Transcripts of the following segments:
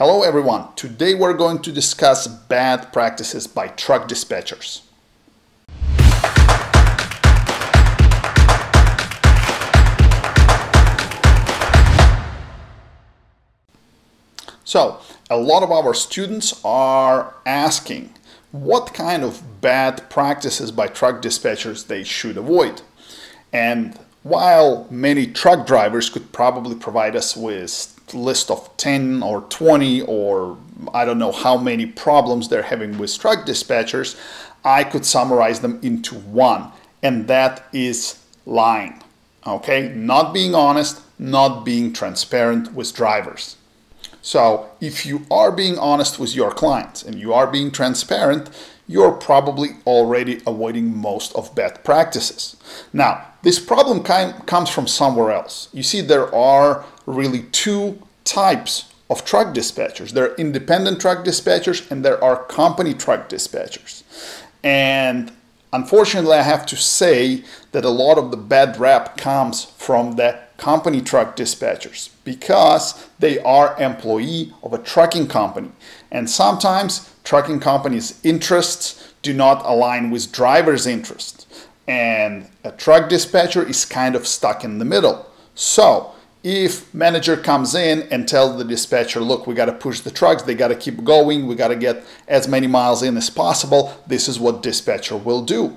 Hello everyone, today we're going to discuss bad practices by truck dispatchers. So, a lot of our students are asking what kind of bad practices by truck dispatchers they should avoid. And while many truck drivers could probably provide us with a list of 10 or 20 or I don't know how many problems they're having with truck dispatchers, I could summarize them into one, and that is lying. Okay, not being honest, not being transparent with drivers. So if you are being honest with your clients and you are being transparent, you're probably already avoiding most of bad practices. Now, this problem comes from somewhere else. You see, there are really two types of truck dispatchers. There are independent truck dispatchers and there are company truck dispatchers. And unfortunately, I have to say that a lot of the bad rap comes from the company truck dispatchers because they are employee of a trucking company. And sometimes trucking companies' interests do not align with drivers' interests. And a truck dispatcher is kind of stuck in the middle. So if manager comes in and tells the dispatcher, look, we got to push the trucks, they got to keep going, we got to get as many miles in as possible, this is what dispatcher will do.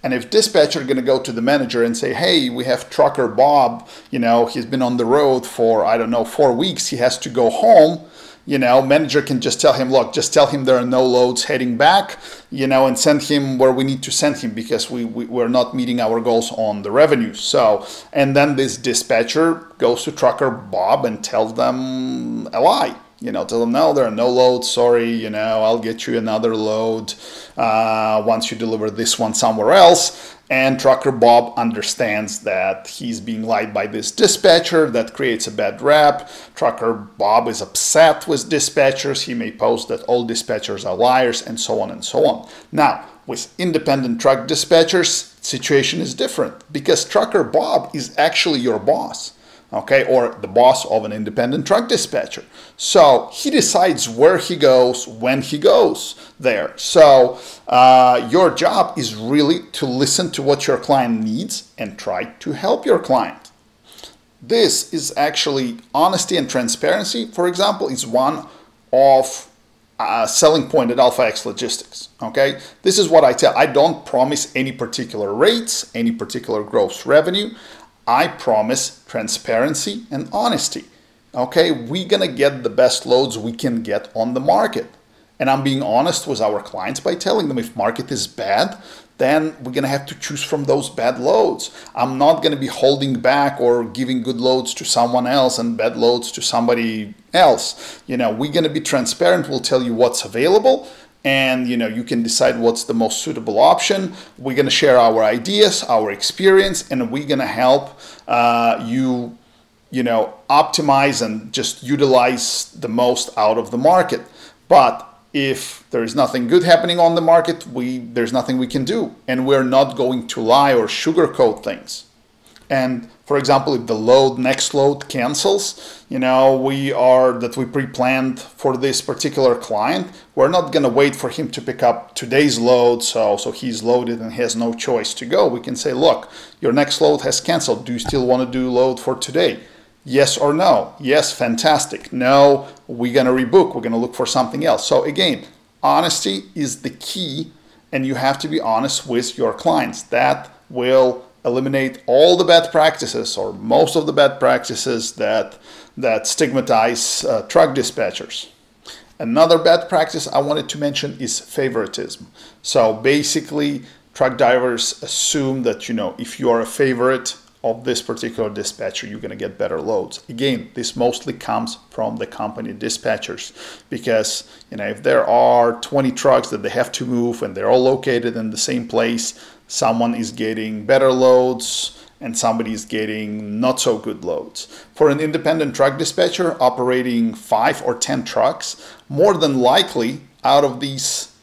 And if dispatcher going to go to the manager and say, hey, we have trucker Bob, he's been on the road for, I don't know, 4 weeks, he has to go home, manager can just tell him, look, just tell him there are no loads heading back, and send him where we need to send him because we're not meeting our goals on the revenue. So, and then this dispatcher goes to trucker Bob and tells them a lie. Tell them, no, there are no loads, sorry, I'll get you another load once you deliver this one somewhere else. And trucker Bob understands that he's being lied by this dispatcher. That creates a bad rap. Trucker Bob is upset with dispatchers. He may post that all dispatchers are liars and so on and so on. Now, with independent truck dispatchers, situation is different because trucker Bob is actually your boss. Okay, or the boss of an independent truck dispatcher. So he decides where he goes, when he goes there. So your job is really to listen to what your client needs and try to help your client. This is actually honesty and transparency, for example, is one of selling point at AlphaX Logistics. Okay, this is what I tell. I don't promise any particular rates, any particular gross revenue. I promise transparency and honesty. Okay, we're gonna get the best loads we can get on the market. And I'm being honest with our clients by telling them if market is bad, then we're gonna have to choose from those bad loads. I'm not gonna be holding back or giving good loads to someone else and bad loads to somebody else. We're gonna be transparent, we'll tell you what's available, and you can decide what's the most suitable option. We're going to share our ideas, our experience, and we're going to help you optimize and just utilize the most out of the market. But if there is nothing good happening on the market, there's nothing we can do, and we're not going to lie or sugarcoat things. And for example, if the next load cancels, we pre-planned for this particular client, we're not going to wait for him to pick up today's load, so he's loaded and has no choice to go. We can say, look, your next load has canceled. Do you still want to do load for today? Yes or no? Yes, fantastic. No, we're going to rebook. We're going to look for something else. So again, honesty is the key, and you have to be honest with your clients. That will eliminate all the bad practices or most of the bad practices that stigmatize truck dispatchers. Another bad practice I wanted to mention is favoritism. So basically, truck drivers assume that if you are a favorite of this particular dispatcher, you're going to get better loads. Again, this mostly comes from the company dispatchers because if there are 20 trucks that they have to move and they're all located in the same place, someone is getting better loads and somebody is getting not so good loads. For an independent truck dispatcher operating 5 or 10 trucks, more than likely out of these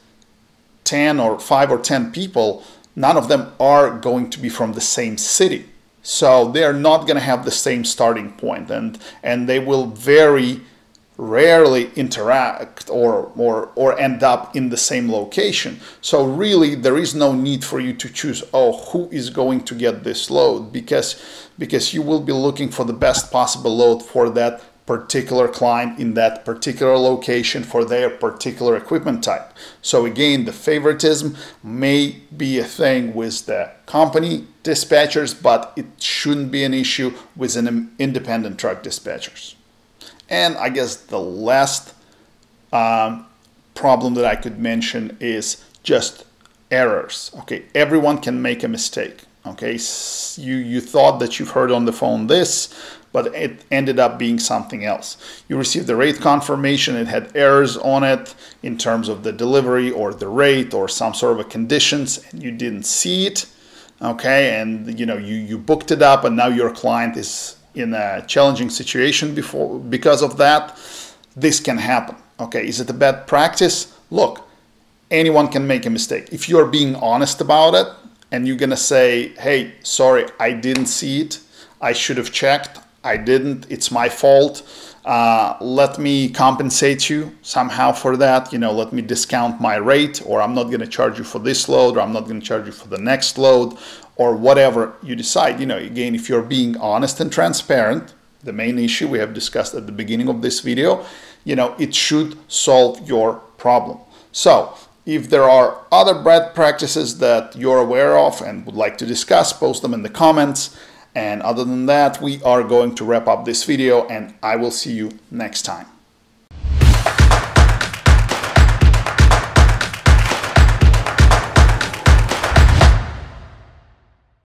10 or 5 or 10 people, none of them are going to be from the same city. So they're not going to have the same starting point, and they will vary rarely interact or end up in the same location. So really there is no need for you to choose, oh, who is going to get this load, because you will be looking for the best possible load for that particular client in that particular location for their particular equipment type. So again, the favoritism may be a thing with the company dispatchers, but it shouldn't be an issue with an independent truck dispatchers. And I guess the last problem that I could mention is just errors. Okay, everyone can make a mistake. Okay, you thought that you've heard on the phone this, but it ended up being something else. You received the rate confirmation, it had errors on it in terms of the delivery or the rate or some sort of a conditions, and you didn't see it. Okay, and you booked it up, and now your client is in a challenging situation because of that. This can happen. Okay, is it a bad practice? Look, anyone can make a mistake. If you're being honest about it and you're gonna say, hey, sorry, I didn't see it, I should have checked, I didn't, it's my fault, let me compensate you somehow for that, let me discount my rate, or I'm not going to charge you for this load, or I'm not going to charge you for the next load, or whatever you decide. Again, if you're being honest and transparent, the main issue we have discussed at the beginning of this video, it should solve your problem. So if there are other bad practices that you're aware of and would like to discuss, post them in the comments. And other than that, we are going to wrap up this video, and I will see you next time.